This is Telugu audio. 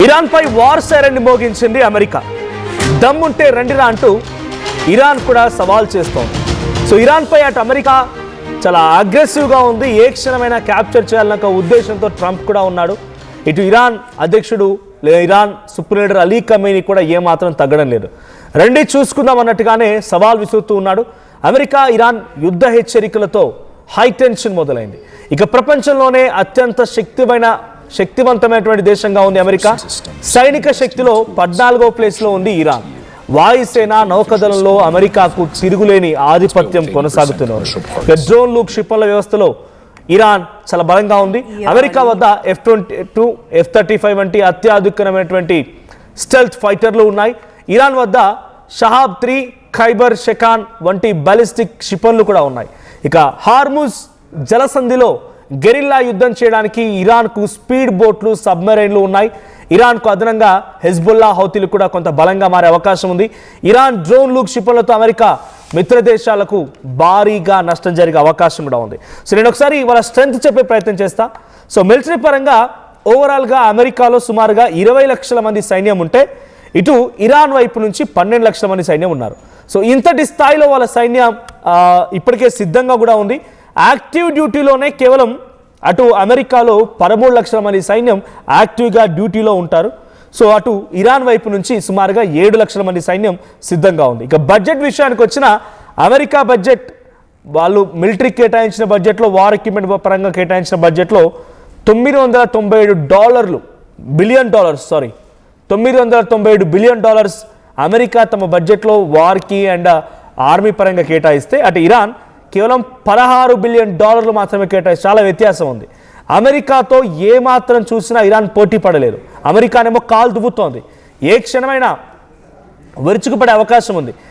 ఇరాన్ పై వార్ సైరన్ మోగించింది అమెరికా. దమ్ముంటే రండిరా అంటూ ఇరాన్ కూడా సవాల్ చేస్తోంది. సో ఇరాన్ పై అటు అమెరికా చాలా అగ్రెసివ్గా ఉంది. ఏ క్షణమైనా క్యాప్చర్ చేయాలన్న ఉద్దేశంతో ట్రంప్ కూడా ఉన్నాడు. ఇటు ఇరాన్ అధ్యక్షుడు Iran supreme leader Ali Khamenei కూడా ఏమాత్రం తగ్గడం లేదు. రండి చూసుకుందాం అన్నట్టుగానే సవాల్ విసురుతూ ఉన్నాడు. అమెరికా ఇరాన్ యుద్ధ హెచ్చరికలతో హై టెన్షన్ మొదలైంది. ఇక ప్రపంచంలోనే అత్యంత శక్తివంతమైనటువంటి దేశంగా ఉంది అమెరికా. సైనిక శక్తిలో 14వ ప్లేస్లో ఉంది ఇరాన్. వాయుసేన నౌకాదళంలో అమెరికాకు తిరుగులేని ఆధిపత్యం కొనసాగుతున్నారు. డ్రోన్లు క్షిపణుల వ్యవస్థలో ఇరాన్ చాలా బలంగా ఉంది. అమెరికా వద్ద F-22, F-35 వంటి అత్యాధునికమైనటువంటి స్టెల్త్ ఫైటర్లు ఉన్నాయి. ఇరాన్ వద్ద షహాబ్ 3, ఖైబర్ షెకాన్ వంటి బాలిస్టిక్ క్షిపణులు కూడా ఉన్నాయి. ఇక హార్ముజ్ జలసంధిలో గెరిల్లా యుద్ధం చేయడానికి ఇరాన్కు స్పీడ్ బోట్లు, సబ్మెరైన్లు ఉన్నాయి. ఇరాన్కు అదనంగా హెజ్బుల్లా హౌతీలు కూడా కొంత బలంగా మారే అవకాశం ఉంది. ఇరాన్ డ్రోన్లు క్షిపణులతో అమెరికా మిత్ర దేశాలకు భారీగా నష్టం జరిగే అవకాశం కూడా ఉంది. సో నేను ఒకసారి వాళ్ళ స్ట్రెంత్ చెప్పే ప్రయత్నం చేస్తా. సో మిలిటరీ పరంగా ఓవరాల్గా అమెరికాలో సుమారుగా 20 లక్షల మంది సైన్యం ఉంటే ఇటు ఇరాన్ వైపు నుంచి 12 లక్షల మంది సైన్యం ఉన్నారు. సో ఇంతటి స్థాయిలో వాళ్ళ సైన్యం ఇప్పటికే సిద్ధంగా కూడా ఉంది. యాక్టివ్ డ్యూటీలోనే కేవలం అటు అమెరికాలో 13 లక్షల మంది సైన్యం యాక్టివ్గా డ్యూటీలో ఉంటారు. సో అటు ఇరాన్ వైపు నుంచి సుమారుగా 7 లక్షల మంది సైన్యం సిద్ధంగా ఉంది. ఇక బడ్జెట్ విషయానికి వచ్చిన అమెరికా బడ్జెట్ వాళ్ళు మిలిటరీ కేటాయించిన బడ్జెట్లో, వార్ ఎక్విప్మెంట్ పరంగా కేటాయించిన బడ్జెట్లో $997 బిలియన్ అమెరికా తమ బడ్జెట్లో వార్కి అండ్ ఆర్మీ పరంగా కేటాయిస్తే అటు ఇరాన్ కేవలం $16 బిలియన్ మాత్రమే కేటాయిస్తే చాలా వ్యత్యాసం ఉంది. అమెరికాతో ఏమాత్రం చూసినా ఇరాన్ పోటీ పడలేదు. అమెరికానేమో కాలు దువ్వుతోంది. ఏ క్షణమైనా విరుచుకుపడే అవకాశం ఉంది.